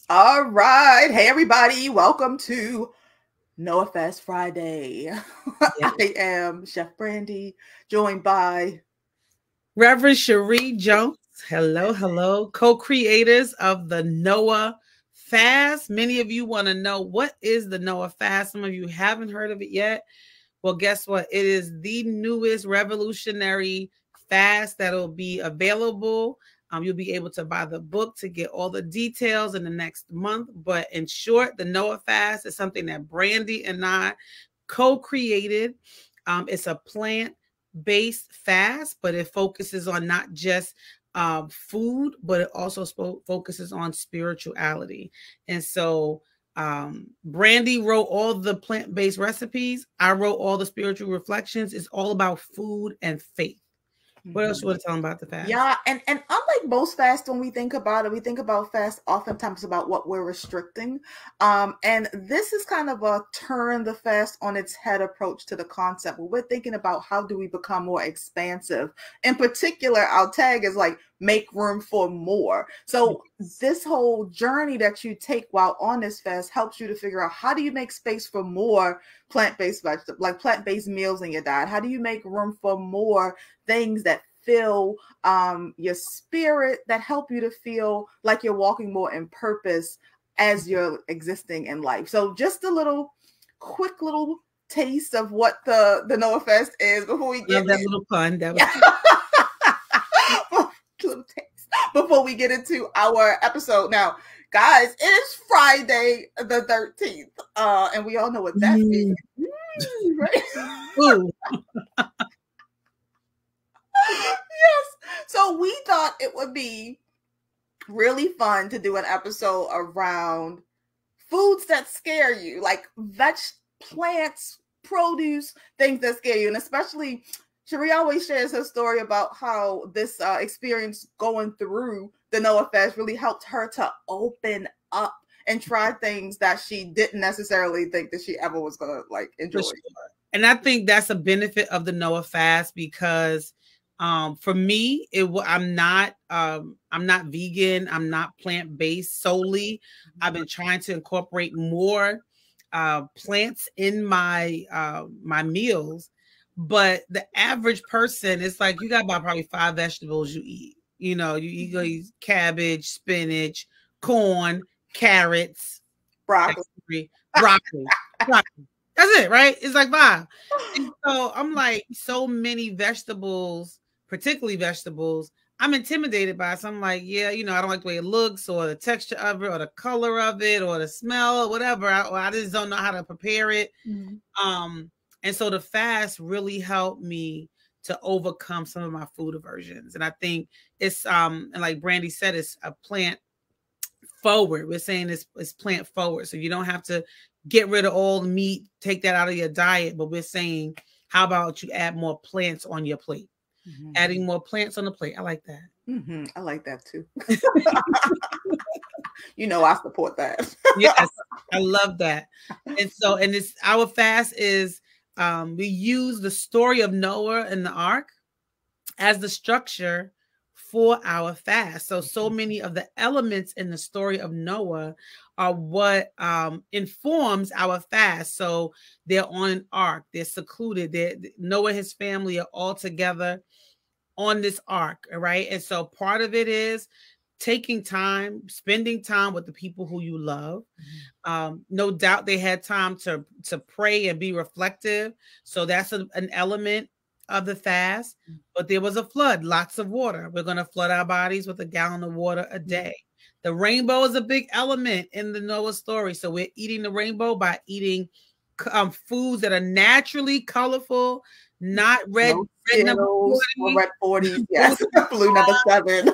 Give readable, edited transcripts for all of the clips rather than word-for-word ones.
All right. Hey, everybody. Welcome to Noah Fast Friday. Yeah. I am Chef Brandy, joined by Reverend Cherie Jones. Hello, hello. Co-creators of the Noah Fast. Many of you want to know, what is the Noah Fast? Some of you haven't heard of it yet. Well, guess what? It is the newest revolutionary fast that'll be available. You'll be able to buy the book to get all the details in the next month. But in short, the Noah Fast is something that Brandy and I co-created. It's a plant-based fast, but it focuses on not just food, but it also focuses on spirituality. And so Brandy wrote all the plant-based recipes. I wrote all the spiritual reflections. It's all about food and faith. What else you want to tell them about the fast? Yeah, and unlike most fasts, when we think about it, we think about fast oftentimes about what we're restricting. And this is kind of a turn the fast on its head approach to the concept. Where we're thinking about how do we become more expansive. In particular, our tag is like make room for more. So this whole journey that you take while on this fast helps you to figure out how do you make space for more plant-based vegetables, like plant-based meals in your diet? How do you make room for more things that fill your spirit, that help you to feel like you're walking more in purpose as you're existing in life? So just a quick little taste of what the Noah Fast is before we get that little pun. That was little taste before we get into our episode. Now, guys, it is Friday the 13th, and we all know what that means, right? Ooh. Yes. So we thought it would be really fun to do an episode around foods that scare you, like plants, produce, things that scare you. And especially, Cherie always shares her story about how this experience going through the Noah Fast really helped her to open up and try things that she didn't necessarily think that she ever was going to like enjoy. Sure. And I think that's a benefit of the Noah Fast, because for me, I'm not vegan. I'm not plant-based solely. I've been trying to incorporate more plants in my my meals. But the average person, it's like you got about probably 5 vegetables you eat. You know, you eat cabbage, spinach, corn, carrots, broccoli. That's it, right? It's like 5. And so I'm like, so many vegetables, particularly vegetables, I'm intimidated by. So I'm like, yeah, you know, I don't like the way it looks, or the texture of it, or the color of it, or the smell, or whatever. I just don't know how to prepare it. And so the fast really helped me to overcome some of my food aversions. And I think it's and like Brandy said, it's a plant forward. We're saying it's plant forward. So you don't have to get rid of all the meat, take that out of your diet. But we're saying, how about you add more plants on your plate? Adding more plants on the plate. I like that. I like that too. You know, I support that. Yes, I love that. And so, and it's our fast is we use the story of Noah and the ark as the structure for our fast. So many of the elements in the story of Noah are what informs our fast. So they're on an ark, they're secluded. Noah and his family are all together on this ark, right? And so part of it is taking time, spending time with the people who you love. No doubt they had time to pray and be reflective. So that's an element of the fast. But there was a flood, lots of water. We're going to flood our bodies with a gallon of water a day. The rainbow is a big element in the Noah story. So we're eating the rainbow by eating foods that are naturally colorful, not red. Red number 40. Red 40, yes. Blue number 7.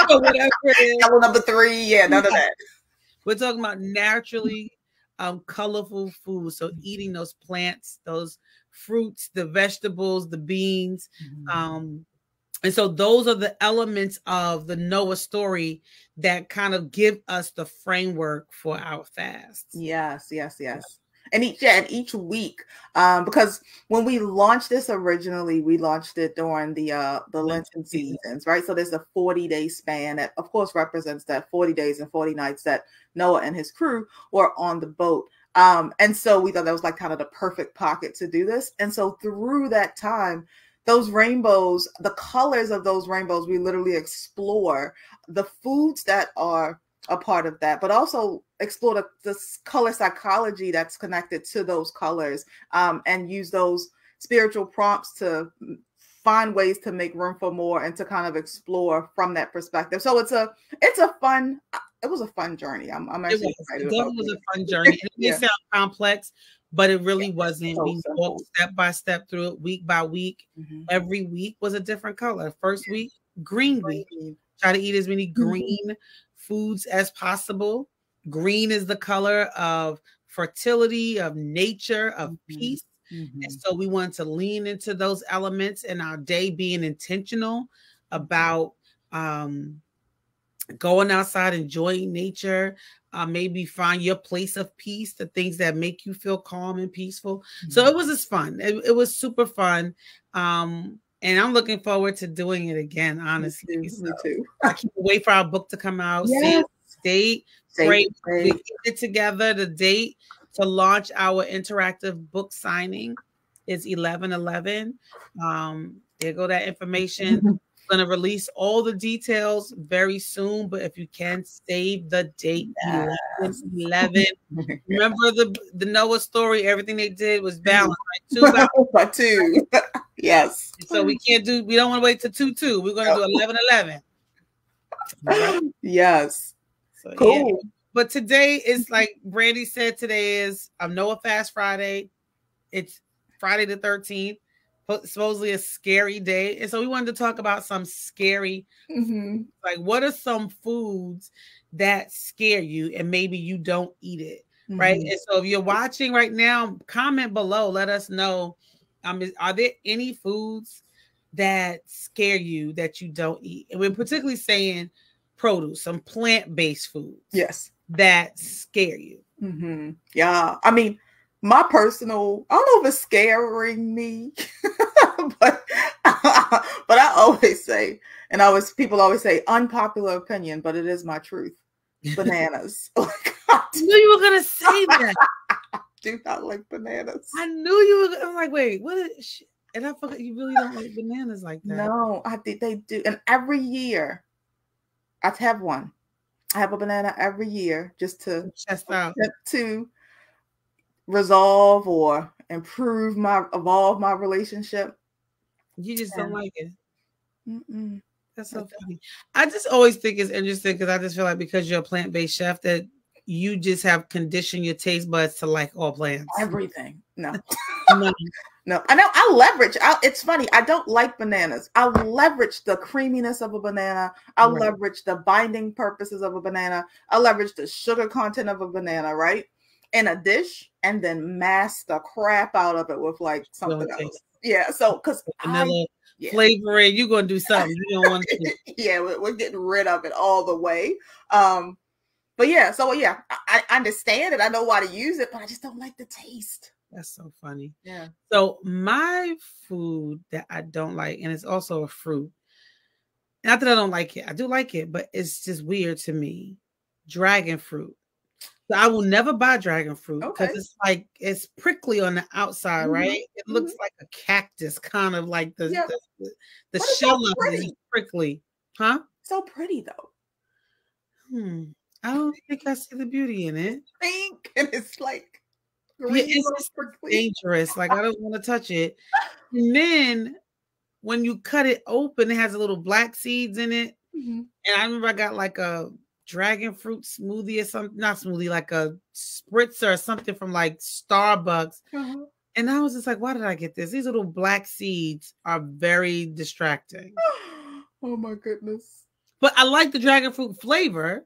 Whatever it is. Yellow number 3. Yeah, none of that. We're talking about naturally colorful food. So eating those plants, those fruits, the vegetables, the beans. And so those are the elements of the Noah story that kind of give us the framework for our fast. Yes. And each week, because when we launched this originally, we launched it during the Lenten seasons, right? So there's a 40-day span that, of course, represents that 40 days and 40 nights that Noah and his crew were on the boat. And so we thought that was like kind of the perfect pocket to do this. And so through that time, those rainbows, the colors of those rainbows, we literally explore the foods that are a part of that, but also explore the color psychology that's connected to those colors, and use those spiritual prompts to find ways to make room for more and to kind of explore from that perspective. So it was a fun journey. I'm actually excited about it. It was a fun journey. It may sound complex, but it really wasn't. We walked step by step through it, week by week. Every week was a different color. First week, green week. Try to eat as many green foods as possible. Green is the color of fertility, of nature, of peace. And so we want to lean into those elements in our day, being intentional about going outside, enjoying nature, maybe find your place of peace, the things that make you feel calm and peaceful. So it was just fun. It was super fun. And I'm looking forward to doing it again, honestly. Me too. I can't wait for our book to come out. Yes. Date. Great. We get it together. The date to launch our interactive book signing is 11/11. There go that information. Going to release all the details very soon, but if you can, save the date. 11. Remember the Noah story? Everything they did was balanced. Right? 2 by 2. Yes. So we don't want to wait to 2/2. We're going to do 11/11. Right? Yes. So, cool. Yeah. But today is, like Brandy said, today is Noah Fast Friday. It's Friday the 13th. Supposedly a scary day. And so we wanted to talk about some scary, like what are some foods that scare you and maybe you don't eat it, right? And so if you're watching right now, comment below, let us know, are there any foods that scare you that you don't eat? And we're particularly saying produce, some plant-based foods. Yes. That scare you. Yeah. I mean, my personal, I don't know if it's scaring me, but I always say, and people always say unpopular opinion, but it is my truth. Bananas. I knew you were going to say that. I do not like bananas. I knew you were. I'm like, wait, what is, and I forgot you really don't like bananas like that. No, I think they do. And every year I have one. I have a banana every year just to resolve or evolve my relationship. You just don't like it. That's so funny. I just always think it's interesting because I just feel like because you're a plant-based chef that you just have conditioned your taste buds to like all plants. Everything. No. No. I know I leverage. It's funny. I don't like bananas. I leverage the creaminess of a banana. I leverage the binding purposes of a banana. I leverage the sugar content of a banana, right? In a dish, and then mask the crap out of it with like something else. Yeah. So because flavoring, you're gonna do something you don't want to. Yeah, we're getting rid of it all the way. But yeah, so yeah, I understand it. I know why to use it, but I just don't like the taste. That's so funny. Yeah. So my food that I don't like, and it's also a fruit. Not that I don't like it. I do like it, but it's just weird to me. Dragon fruit. So I will never buy dragon fruit because it's prickly on the outside, right? It looks like a cactus, kind of like the shell of it is prickly. Huh? So pretty though. I don't think I see the beauty in it. Pink, and it's like it's just dangerous. Like I don't want to touch it. And then when you cut it open, it has a little black seeds in it. And I remember I got like a dragon fruit smoothie or something, not smoothie, like a spritzer or something from like Starbucks. And I was just like, why did I get this? These little black seeds are very distracting. Oh my goodness. But I like the dragon fruit flavor.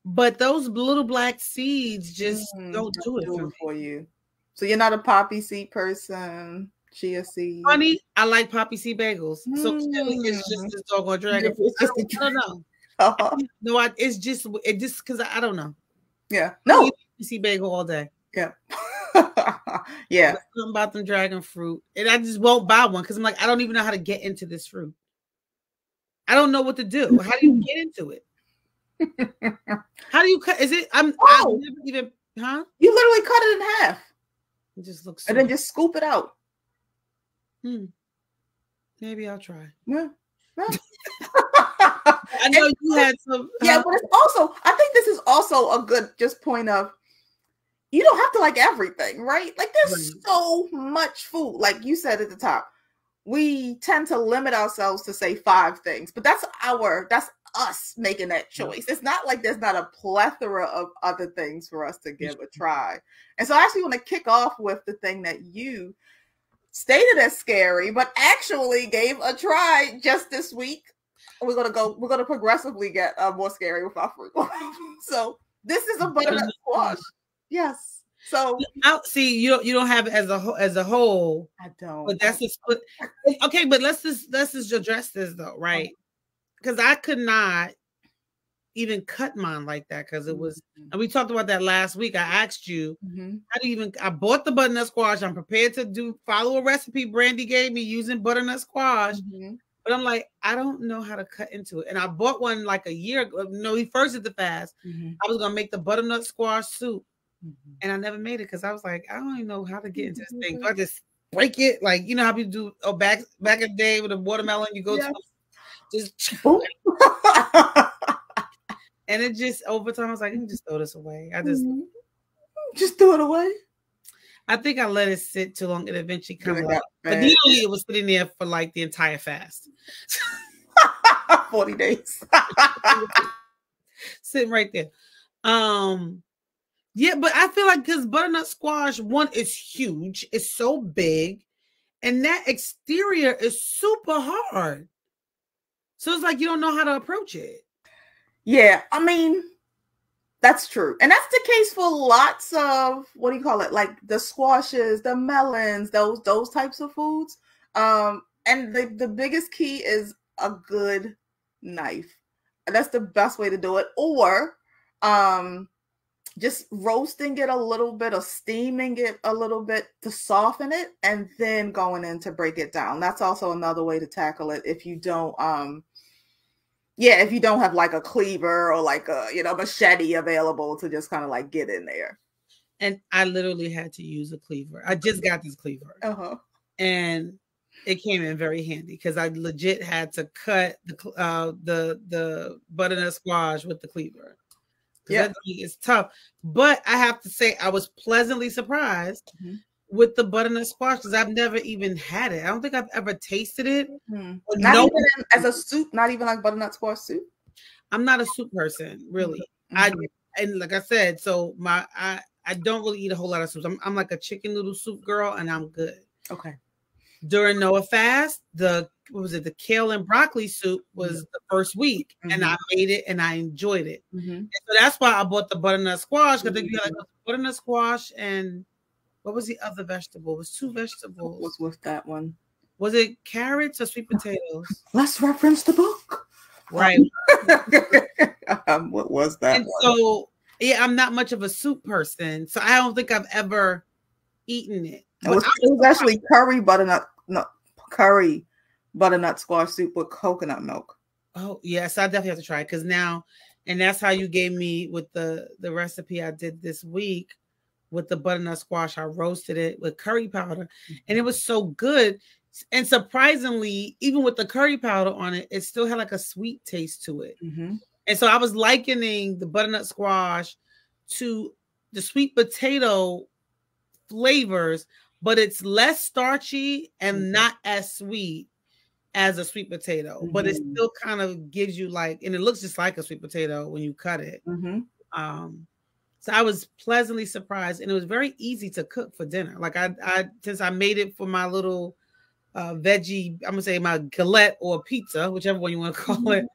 But those little black seeds just don't do it for you. So you're not a poppy seed person, chia seed. Honey, I like poppy seed bagels. So it's just this doggone dragon fruit. I don't know. No, it's just because I don't know. Yeah. No. See bagel all day. Yeah. Yeah. Something about them dragon fruit, and I just won't buy one because I'm like, I don't even know how to get into this fruit. I don't know what to do. How do you get into it? How do you cut? Is it? I've never even, huh? You literally cut it in half. It just looks, and then just scoop it out. Maybe I'll try. Yeah. I know you had some. Yeah, but it's also, I think this is also a good just point of, you don't have to like everything, right? Like there's so much food. Like you said at the top, we tend to limit ourselves to say 5 things, but that's us making that choice. It's not like there's not a plethora of other things for us to give a try. And so I actually want to kick off with the thing that you stated as scary, but actually gave a try just this week. We're gonna progressively get more scary with our fruit. So this is a butternut squash. Yes. So see, you don't have it as a whole. I don't. But that's just okay. But let's just address this though, right? Because I could not even cut mine like that because it was. And we talked about that last week. I asked you, how do you even? I bought the butternut squash. I'm prepared to follow a recipe Brandy gave me using butternut squash. But I'm like, I don't know how to cut into it. And I bought one like a year ago. No, he first did the fast. I was gonna make the butternut squash soup. And I never made it because I was like, I don't even know how to get into this thing. Do I just break it? Like, you know how people do back in the day with a watermelon, you go to just and it just over time I was like, you can just throw this away. I just throw it away. I think I let it sit too long and eventually come out. But usually it was sitting there for like the entire fast. 40 days. Sitting right there. Yeah, but I feel like because butternut squash, one, is huge. It's so big. And that exterior is super hard. So it's like you don't know how to approach it. Yeah, I mean, that's true. And that's the case for lots of, what do you call it? Like the squashes, the melons, those types of foods. And the biggest key is a good knife. That's the best way to do it. Or just roasting it a little bit or steaming it a little bit to soften it and then going in to break it down. That's also another way to tackle it if you don't if you don't have like a cleaver or like a machete available to just kind of like get in there. And I literally had to use a cleaver. I just got this cleaver. And it came in very handy because I legit had to cut the butternut squash with the cleaver. Yeah, it's tough, but I have to say I was pleasantly surprised with the butternut squash because I've never even had it. I don't think I've ever tasted it. Not even as a soup, not even like butternut squash soup. I'm not a soup person, really. And like I said, so I don't really eat a whole lot of soups. I'm like a chicken noodle soup girl, and I'm good. Okay. During Noah fast, the kale and broccoli soup was the first week, and I made it and I enjoyed it. And so that's why I bought the butternut squash because you had like butternut squash and what was the other vegetable? It was 2 vegetables. What's with that one? Was it carrots or sweet potatoes? Let's reference the book. Right. What was that? And so yeah, I'm not much of a soup person, so I don't think I've ever eaten it. It was actually curry butternut squash soup with coconut milk. Oh yes, I definitely have to try it because now, and that's how you gave me with the recipe I did this week with the butternut squash. I roasted it with curry powder, and it was so good. And surprisingly, even with the curry powder on it, it still had like a sweet taste to it. And so I was likening the butternut squash to the sweet potato flavors, but it's less starchy and not as sweet as a sweet potato, but it still kind of gives you like, and it looks just like a sweet potato when you cut it. So I was pleasantly surprised, and it was very easy to cook for dinner. Like I since I made it for my little veggie, I'm gonna say my galette or pizza, whichever one you want to call it.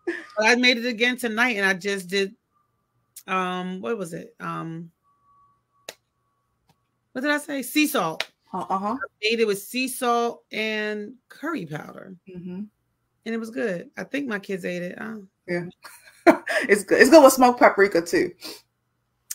But I made it again tonight, and I just did what was it? What did I say? Sea salt. I made it with sea salt and curry powder, and it was good. I think my kids ate it. Yeah, it's good. It's good with smoked paprika too.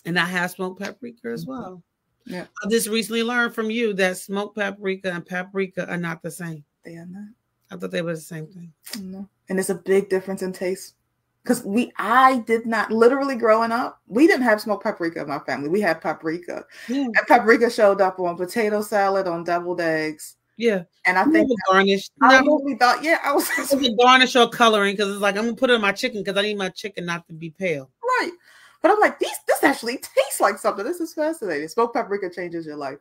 And I have smoked paprika as well. Yeah. I just recently learned from you that smoked paprika and paprika are not the same. They are not. I thought they were the same thing. No. And it's a big difference in taste. Because I did not, literally growing up, we didn't have smoked paprika in my family. We had paprika. Yeah. And paprika showed up on potato salad, on deviled eggs. Yeah. And I think garnish. I really thought, I was garnish or coloring because it's like I'm gonna put it in my chicken because I need my chicken not to be pale. Right. But I'm like, this actually tastes like something. This is fascinating. Smoked paprika changes your life.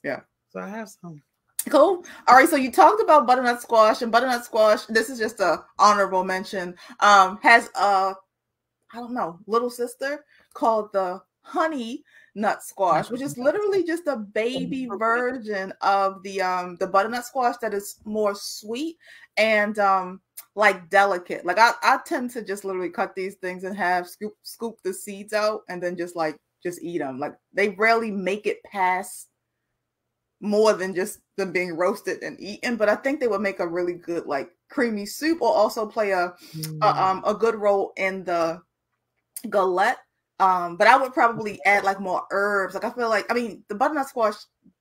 Yeah. So I have some. Cool. All right. So you talked about butternut squash, and butternut squash, this is just a honorable mention, has a, I don't know, little sister called the honey nut squash, which is literally just a baby version of the butternut squash that is more sweet and like delicate. Like I tend to just literally cut these things in half, scoop the seeds out, and then just eat them. Like they rarely make it past more than just them being roasted and eaten, but I think they would make a really good like creamy soup, or also play a good role in the galette. But I would probably add like more herbs. Like I feel like, I mean, the butternut squash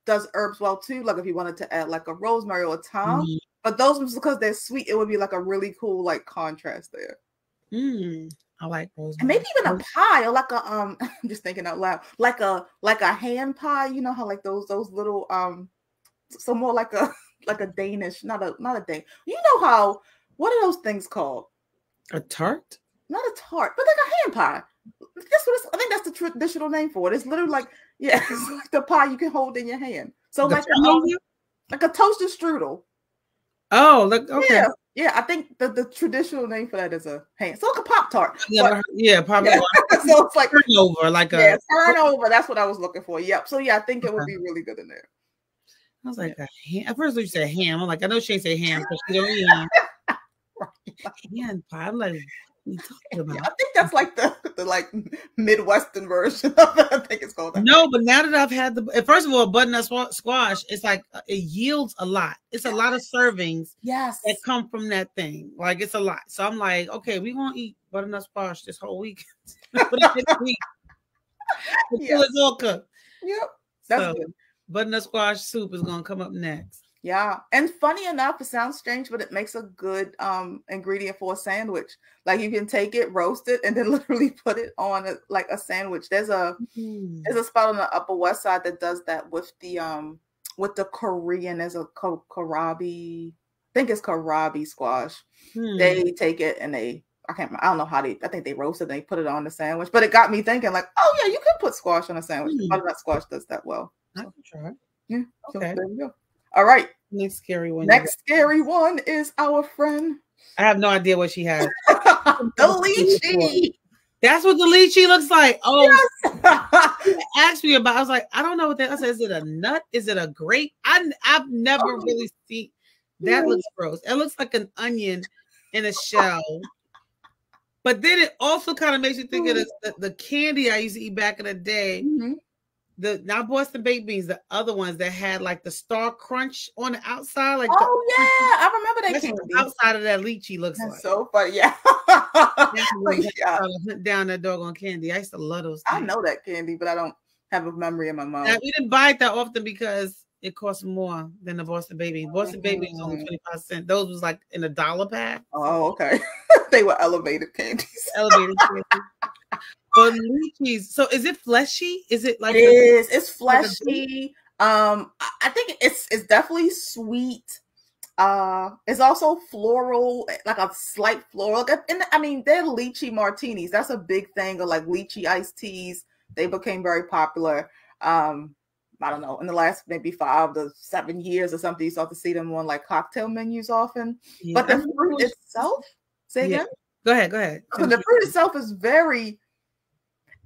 does herbs well too. Like if you wanted to add like a rosemary or thyme, but those ones, because they're sweet, it would be like a really cool like contrast there. I like rosemary. And maybe even a pie, or like a I'm just thinking out loud, like a hand pie. You know how like those little so more like a Danish, not a Dane. You know how, what are those things called? A tart? Not a tart, but like a hand pie. That's what I think that's the traditional name for it. It's literally like, yeah, it's like the pie you can hold in your hand. So like a toasted strudel. Oh, look, okay. Yeah, I think the traditional name for that is a hand. So like a Pop-Tart. Yeah, probably. Yeah. So it's like turnover, like turnover. That's what I was looking for. Yep. So yeah, I think it would be really good in there. I was like, a ham. At first you said ham. I'm like, I know she ain't say ham because she don't eat ham. Hand pie. I'm like, what are you talking about? Yeah, I think that's like the like Midwestern version of it. I think it's called that. No, but now that I've had first of all, butternut squash, it's like it yields a lot. It's a lot of servings. Yes. That come from that thing. Like it's a lot. So I'm like, okay, we're gonna eat butternut squash this whole week. Until it's all cooked. Yep. That's good. Butternut squash soup is gonna come up next. Yeah, and funny enough, it sounds strange, but it makes a good ingredient for a sandwich. Like you can take it, roast it, and then literally put it on a sandwich. There's a spot on the Upper West Side that does that with the Korean. There's a kohlrabi. I think it's kohlrabi squash. They take it and I don't know how I think they roast it and they put it on the sandwich. But it got me thinking, like, oh yeah, you can put squash on a sandwich. Butternut squash does that well. I can try. Yeah. Okay. So there you go. All right. Next scary one. Next scary one is our friend. I have no idea what she has. The lychee. That's what the lychee looks like. Oh, yes. Asked me about. I was like, I don't know what that. I said, is it a nut? Is it a grape? I've never really seen. That looks gross. It looks like an onion in a shell. But then it also kind of makes you think of the candy I used to eat back in the day. Not Boston baked beans, the other ones that had like the Star Crunch on the outside. Like I remember that candy. The outside of that lychee looks like. So funny, yeah. Hunt down that doggone candy. I used to love those things. I know that candy, but I don't have a memory in my mouth. Now, we didn't buy it that often because it costs more than the Boston baked beans. Boston baked beans only 25 cents. Those was like in $1 pack. Oh, okay. They were elevated candies. Elevated candies. But lychees, so is it fleshy? Is it like it's fleshy? I think it's definitely sweet. It's also floral, like a slight floral. And I mean, they're lychee martinis. That's a big thing. Or like lychee iced teas. They became very popular. I don't know, in the last maybe 5 to 7 years or something. You start to see them on like cocktail menus often. Yeah. But the fruit itself, say again. Go ahead. So the fruit itself is very.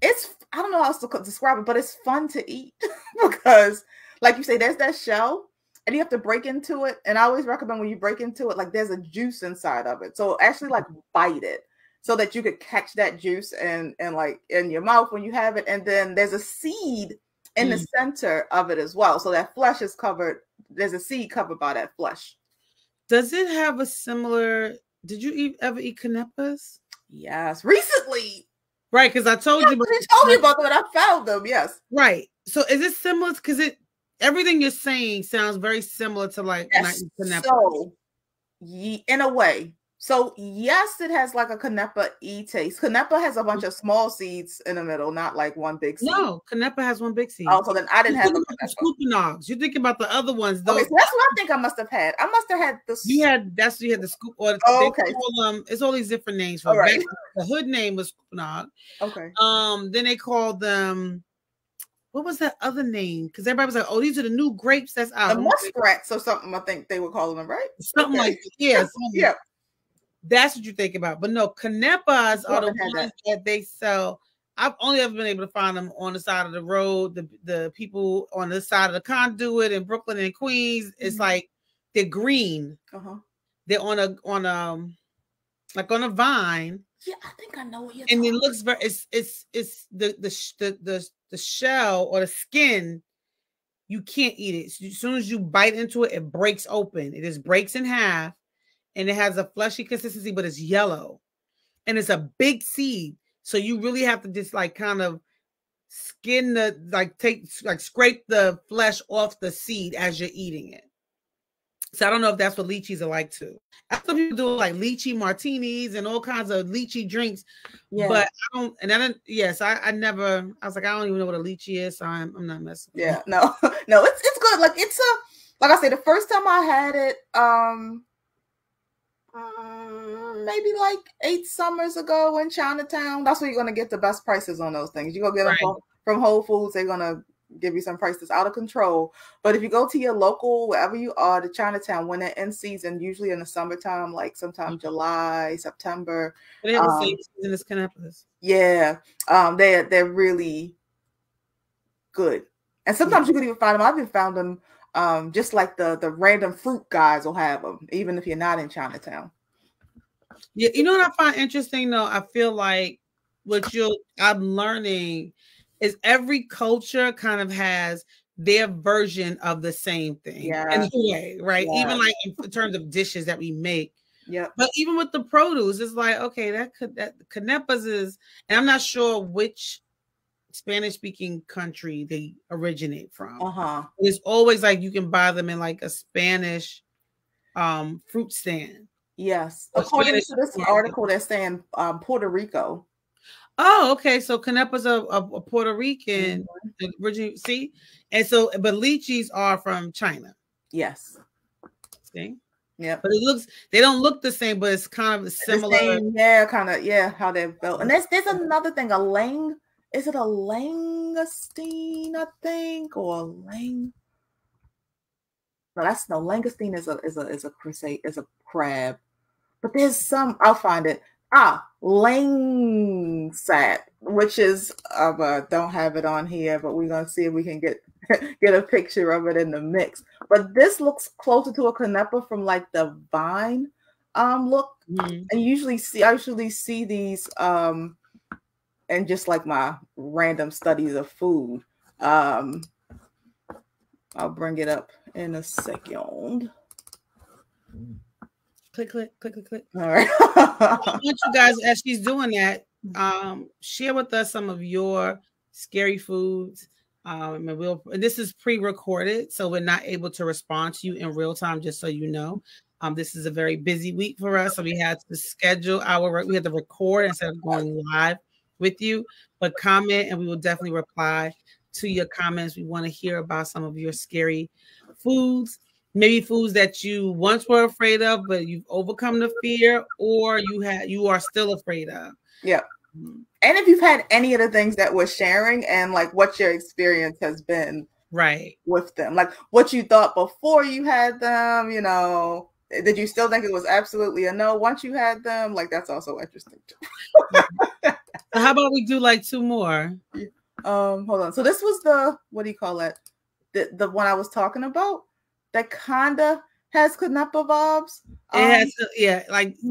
I don't know how else to describe it, but it's fun to eat because, like you say, there's that shell and you have to break into it. And I always recommend when you break into it, like there's a juice inside of it. So actually like bite it so that you could catch that juice and like in your mouth when you have it. And then there's a seed in the center of it as well. So that flesh is covered. There's a seed covered by that flesh. Does it have a similar, did you ever eat canepas? Yes. Recently. Right, because I told you. She told me about them, and I found them. Yes. Right. So is it similar? Because everything you're saying sounds very similar to like yes. So, in a way. So yes, it has like a Canepa-y taste. Canepa has a bunch of small seeds in the middle, not like one big seed. No, Canepa has one big seed. Oh, so then I didn't have the Scoopanogs. You're thinking about the other ones, though. Okay, so that's what I think I must have had. I must have had the. You had the scoop. Or okay. It's all these different names for right. The hood name was Scoopanog. Okay. Then they called them. What was that other name? Because everybody was like, "Oh, these are the new grapes that's out." The muskrats or something. I think they were calling them, right? Something like yeah. Yeah. That's what you think about. But no, Canepas are the ones that they sell. I've only ever been able to find them on the side of the road. The people on the side of the conduit in Brooklyn and Queens. It's like they're green. They're on a like on a vine. Yeah, I think I know what you're and it looks very it's the shell or the skin. You can't eat it. As soon as you bite into it, it breaks open. It just breaks in half. And it has a fleshy consistency, but it's yellow. And it's a big seed. So you really have to just like kind of skin scrape the flesh off the seed as you're eating it. So I don't know if that's what lychees are like too. Some people do like lychee martinis and all kinds of lychee drinks. Yeah. But I don't, and I didn't, yes, I never, I was like, I don't even know what a lychee is. So I'm not messing. Yeah, no, it's good. Like like I say, the first time I had it, maybe like 8 summers ago in Chinatown. That's where you're gonna get the best prices on those things. You go get them from Whole Foods, they're gonna give you some prices out of control. But if you go to your local, wherever you are, to Chinatown, when they're in season, usually in the summertime, like sometime July, September. They have the same season as Canepas. Yeah, they're really good, and sometimes you can even find them. I've even found them. Just like the random fruit guys will have them, even if you're not in Chinatown. Yeah, you know what I find interesting though? I feel like I'm learning is every culture kind of has their version of the same thing. Yeah. In a way, right? Yeah. Even like in terms of dishes that we make. Yeah. But even with the produce, it's like, okay, that Canepas is, and I'm not sure which Spanish-speaking country they originate from. It's always like you can buy them in like a Spanish fruit stand. Yes, according to this article, they're saying Puerto Rico. Oh, okay. So Canepa's a Puerto Rican originally. See, and so but lychees are from China. Yes. See. Yeah, but they don't look the same, but it's kind of similar. How they're built. And there's another thing, is it a langoustine, I think, or a lang? No, langoustine is a crab. But there's some, I'll find it. Langsat, which is don't have it on here, but we're gonna see if we can get a picture of it in the mix. But this looks closer to a Canepa from like the vine look. And I usually see these and just like my random studies of food. I'll bring it up in a second. Click. All right. I want you guys, as she's doing that, share with us some of your scary foods. And this is pre-recorded, so we're not able to respond to you in real time, just so you know. This is a very busy week for us, so we had to schedule we had to record instead of going live with you, but comment and we will definitely reply to your comments. We want to hear about some of your scary foods, maybe foods that you once were afraid of, but you've overcome the fear, or you are still afraid of. Yeah. And if you've had any of the things that we're sharing and like what your experience has been with them, like what you thought before you had them, did you still think it was absolutely a no once you had them? Like, that's also interesting too. How about we do like 2 more? Hold on. So this was what do you call it? The one I was talking about that kinda has Canepa vibes. It has,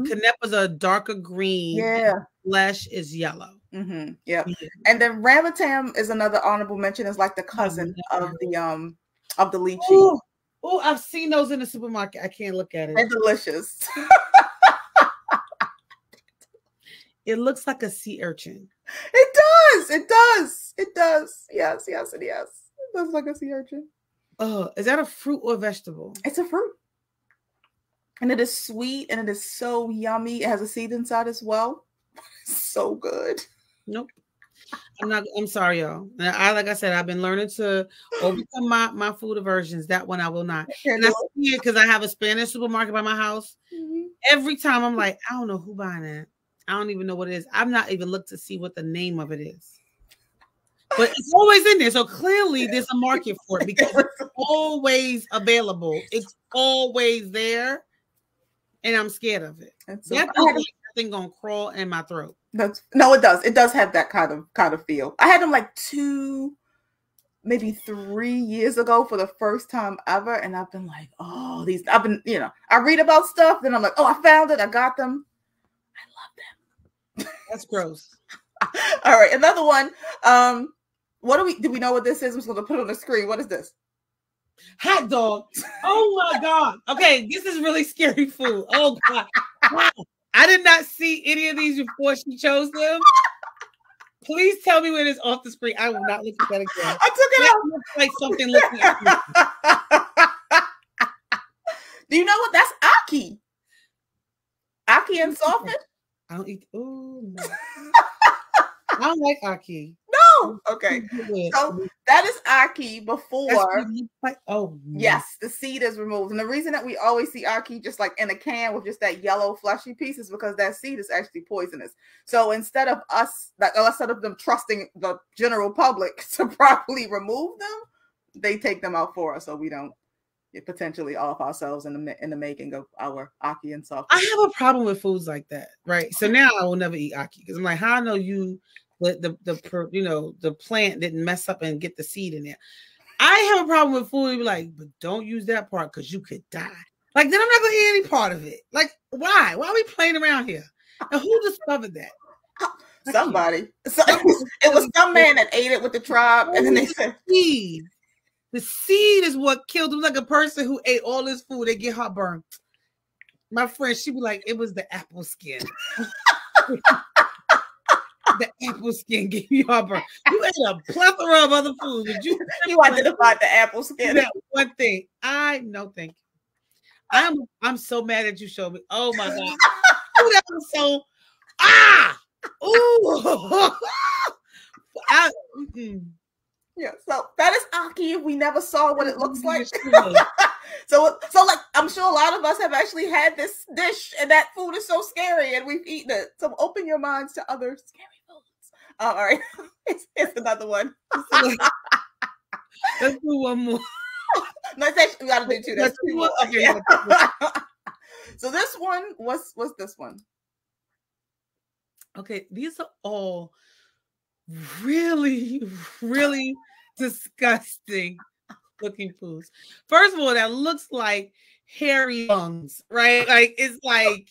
Canepa's a darker green. Yeah. Flesh is yellow. Mm-hmm. Yeah. And then Rambutan is another honorable mention. Is like the cousin of the lychee. Oh, I've seen those in the supermarket. I can't look at it. They're delicious. It looks like a sea urchin. It does. It does. It does. Yes, yes, and yes. It looks like a sea urchin. Oh, is that a fruit or vegetable? It's a fruit. And it is sweet and it is so yummy. It has a seed inside as well. So good. Nope. I'm sorry, y'all. Like I said, I've been learning to overcome my food aversions. That one I will not. And I see it because I have a Spanish supermarket by my house. Mm-hmm. Every time I'm like, I don't know who buying it. I don't even know what it is. I've not even looked to see what the name of it is. But it's always in there. So clearly there's a market for it because it's always available. It's always there. And I'm scared of it. So that thing gonna crawl in my throat. No, it does. It does have that kind of feel. I had them like 2, maybe 3 years ago for the first time ever, and I've been like, oh, I've been, I read about stuff, then I'm like, oh, I found it, I got them. I love them. That's gross. All right, another one. Do we know what this is? I'm just gonna put it on the screen. What is this? Hot dog. Oh my God. Okay, this is really scary food. Oh God. I did not see any of these before she chose them. Please tell me when it's off the screen. I will not look at that again. I took it out. Looks like something looking at me. Do you know what? That's Aki. Aki and salted. I don't eat. Oh no. I don't like Aki. No. Okay. So that is Aki before. Yes, the seed is removed. And the reason that we always see Aki just like in a can with just that yellow fleshy piece is because that seed is actually poisonous. So instead of them trusting the general public to properly remove them, they take them out for us so we don't potentially off ourselves in the making of our Aki and salt. I have a problem with foods like that, right? So now I will never eat Aki because I'm like, how I know the plant didn't mess up and get the seed in there. I have a problem with food. Be like, but don't use that part because you could die. Like, then I'm not gonna eat any part of it. Like, why? Why are we playing around here? And who discovered that? Somebody. It was some man that ate it with the tribe, and then they said seed. The seed is what killed him. Like a person who ate all this food, they get heartburn. My friend, she'd be like, it was the apple skin. The apple skin gave you heartburn. You ate a plethora of other foods, but you identified the apple skin. That one thing. No, thank you. I'm so mad that you showed me. Oh my God. Ooh, that was so Yeah, so that is Aki. We never saw what it looks like. So like I'm sure a lot of us have actually had this dish, and that food is so scary, and we've eaten it. So open your minds to other scary foods. All right, it's another one. Let's do one more. No, it's actually, we got to do two. That's two more. Okay. So this one, what's this one? Okay, these are all really, really disgusting looking foods. First of all, that looks like hairy lungs, right? Like it's like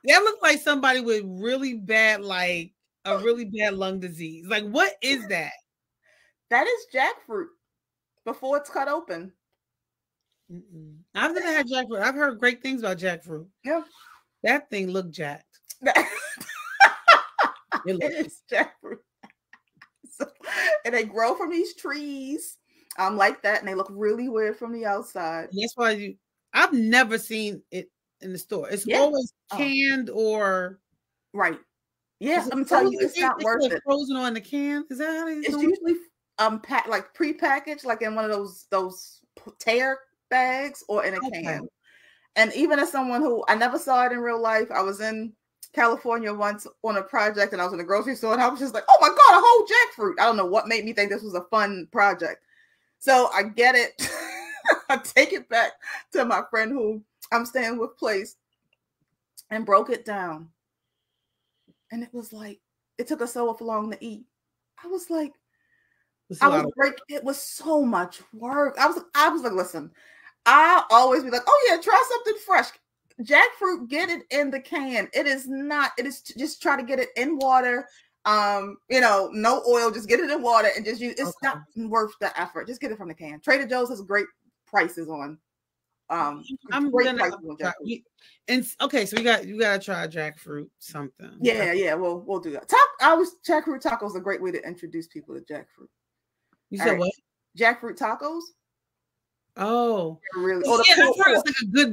that looks like somebody with really bad, like a really bad lung disease. Like, what is that? That is jackfruit before it's cut open. I've never had jackfruit. I've heard great things about jackfruit. Yeah, that thing looked jacked. It is jackfruit. And they grow from these trees like that, and they look really weird from the outside. And that's why I've never seen it in the store. It's always canned or right. Yeah, I'm telling you, it's not worth it. Frozen or in the can. Is that how it is? It's usually like pre-packaged, like in one of those tear bags or in a can. And even as someone who I never saw it in real life, I was in California once on a project, and I was in the grocery store, and I was just like, oh my God, a whole jackfruit. I don't know what made me think this was a fun project. So I get it. I take it back to my friend who I'm staying with place and broke it down. And it was like, it took us so long to eat. I was like, it was so much work. I was like, listen, I'll always be like, oh yeah, try something fresh. Jackfruit, get it in the can. It is just try to get it in water. No oil, just get it in water and just use. It's not worth the effort. Just get it from the can. Trader Joe's has great prices on I'm great gonna prices on try. jackfruit. And okay, so you gotta try jackfruit something. Yeah, we'll do that. Jackfruit tacos are a great way to introduce people to jackfruit. You said what? Jackfruit tacos. Oh, really? Yeah, I've heard it's like a good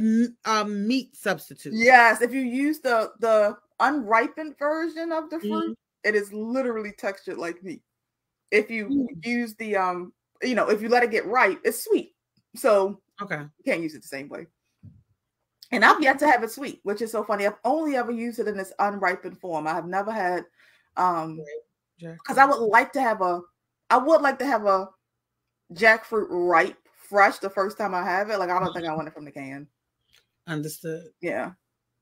meat substitute. Yes, if you use the unripened version of the fruit, it is literally textured like meat. If you use the if you let it get ripe, it's sweet. So okay, you can't use it the same way. And I've yet to have it sweet, which is so funny. I've only ever used it in this unripened form. I have never had because I would like to have a jackfruit ripe fresh the first time I have it. Like I don't think I want it from the can. Understood. Yeah.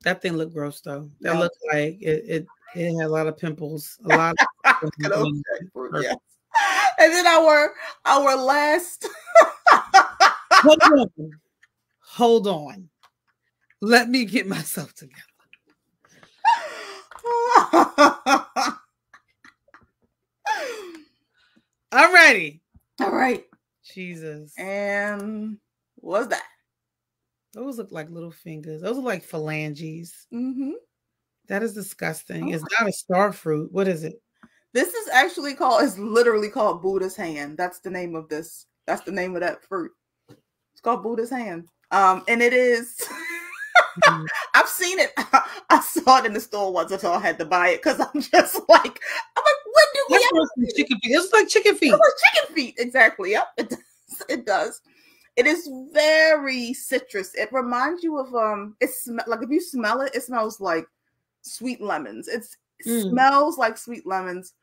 That thing looked gross though. That looked like it had a lot of pimples. A lot of jackfruit, yes. And then our last Hold on. Let me get myself together. I'm ready. All right. Jesus. And what's that? Those look like little fingers. Those are like phalanges. Mm-hmm. That is disgusting. It's not a star fruit. What is it? This is actually it's literally called Buddha's hand. That's the name of this. That's the name of that fruit. It's called Buddha's hand. And it is I've seen it. I saw it in the store once, so I had to buy it because I'm like, when do we ever chicken feet? It's like chicken feet. It was chicken feet, exactly. Yep, it does. It is very citrus. It reminds you of like if you smell it, it smells like sweet lemons. It smells like sweet lemons.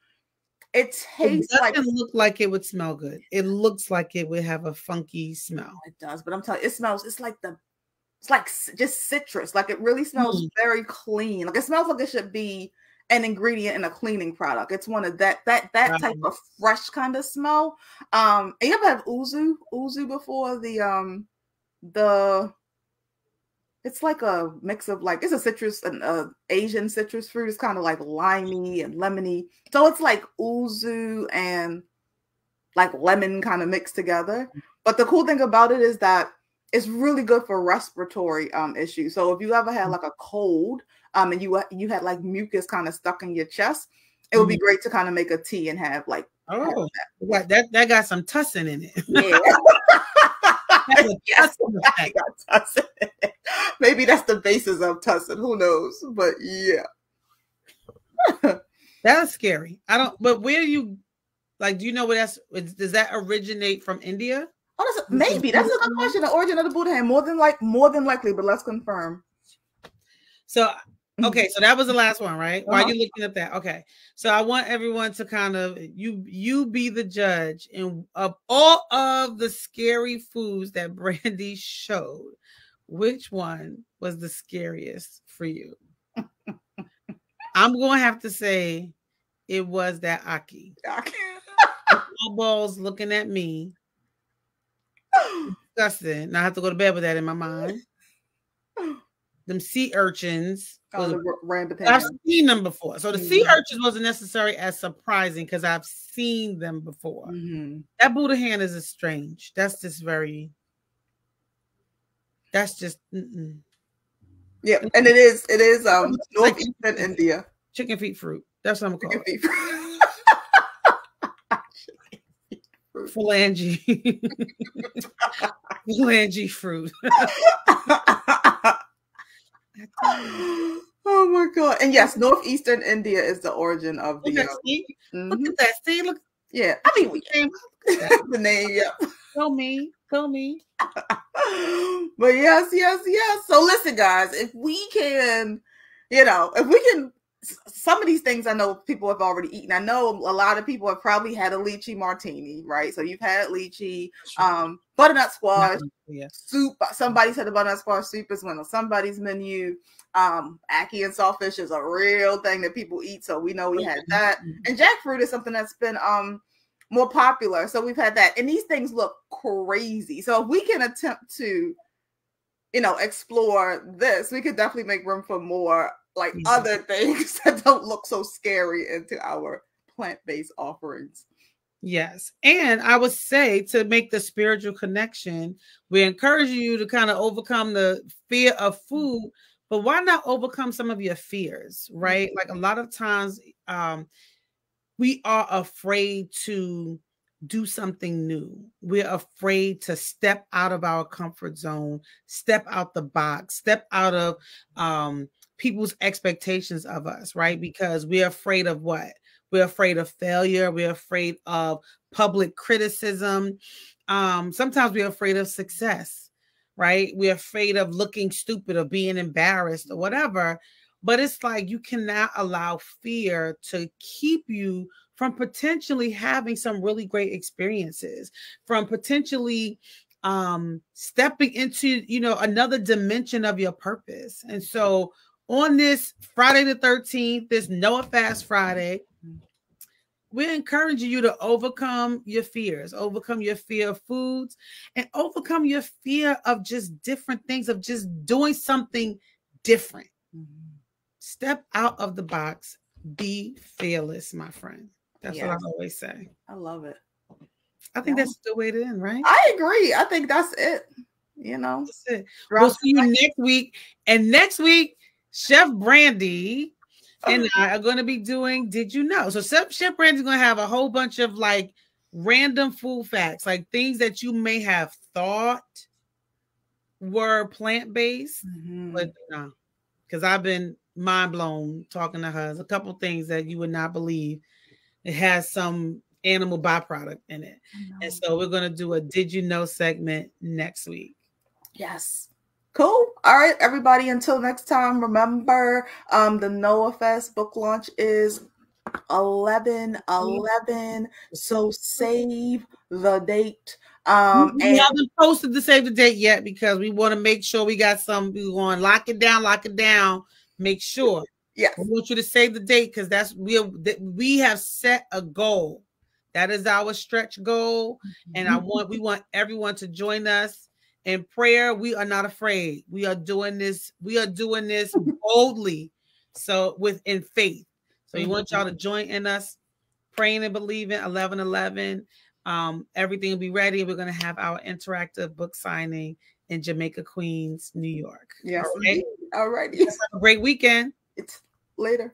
It tastes like. It doesn't look like it would smell good. It looks like it would have a funky smell. It does, but I'm telling you, it smells. It's like just citrus. Like it really smells very clean. Like it smells like it should be an ingredient in a cleaning product. It's one of that type of fresh kind of smell. And you ever have uzu before? It's like a mix of it's a citrus and Asian citrus fruit. It's kind of like limey and lemony. So it's like uzu and like lemon kind of mixed together. But the cool thing about it is that it's really good for respiratory issues. So if you ever had like a cold and you had like mucus kind of stuck in your chest, it would be great to kind of make a tea and have like that got some tussin in it. Yeah. Maybe that's the basis of tussin. Who knows? But yeah. That's scary. But where do you do you know where does that originate from India? Oh, maybe that's a good question. The origin of the Buddha hand, more than likely, but let's confirm. So, okay, so that was the last one, right? Why are you looking at that? Okay, so I want everyone to kind of you be the judge of all of the scary foods that Brandy showed. Which one was the scariest for you? I'm going to have to say it was that Aki. Balls looking at me. Disgusting. Now I have to go to bed with that in my mind. Them sea urchins. I've seen them before. So the sea urchins wasn't necessarily as surprising because I've seen them before. That Buddha hand is strange. That's just very. That's just. Yeah, and it is northeastern India. Chicken feet fruit. That's what I'm calling it. Phalange. Phalange fruit. Oh my god. And yes, northeastern India is the origin of the look at that. See, look. Yeah. I mean, we came the name, yeah. Tell me. But yes. So listen, guys, if we can, some of these things I know people have already eaten. I know a lot of people have probably had a lychee martini, right? So you've had lychee, butternut squash soup. Somebody said the butternut squash soup is one on somebody's menu. Ackee and saltfish is a real thing that people eat, so we know we had that. And jackfruit is something that's been more popular, so we've had that. And these things look crazy. So if we can attempt to, explore this, we could definitely make room for more other things that don't look so scary into our plant-based offerings. Yes. And I would say, to make the spiritual connection, we encourage you to kind of overcome the fear of food, but why not overcome some of your fears, right? Like a lot of times, we are afraid to do something new. We're afraid to step out of our comfort zone, step out the box, step out of people's expectations of us, right? Because we're afraid of what? We're afraid of failure. We're afraid of public criticism. Sometimes we're afraid of success, right? We're afraid of looking stupid or being embarrassed or whatever. But it's like you cannot allow fear to keep you from potentially having some really great experiences, from potentially stepping into, another dimension of your purpose. And so on this Friday the 13th, this Noah Fast Friday, we're encouraging you to overcome your fears, overcome your fear of foods, and overcome your fear of just different things, of just doing something different. Step out of the box. Be fearless, my friend. That's what I always say. I love it. I think that's the way to end, right? I agree. I think that's it. That's it. We'll see you next week. And next week, Chef Brandy and I are going to be doing Did You Know? So Chef Brandy's going to have a whole bunch of like random food facts, like things that you may have thought were plant-based, but no, because I've been mind blown talking to her. There's a couple things that you would not believe. It has some animal byproduct in it. And so we're going to do a Did You Know segment next week. Yes. Cool. All right, everybody. Until next time, remember the Noah Fest book launch is 11/11. So save the date. We haven't posted the save the date yet because we want to make sure we got some. We want to lock it down. Make sure. Yes. We want you to save the date because we have set a goal. That is our stretch goal. And we want everyone to join us in prayer. We are not afraid. We are doing this. We are doing this boldly. So in faith. So we want y'all to join in us, praying and believing 11/11. Everything will be ready. We're going to have our interactive book signing in Jamaica, Queens, New York. Yes. All right. All righty. Have a great weekend. It's later.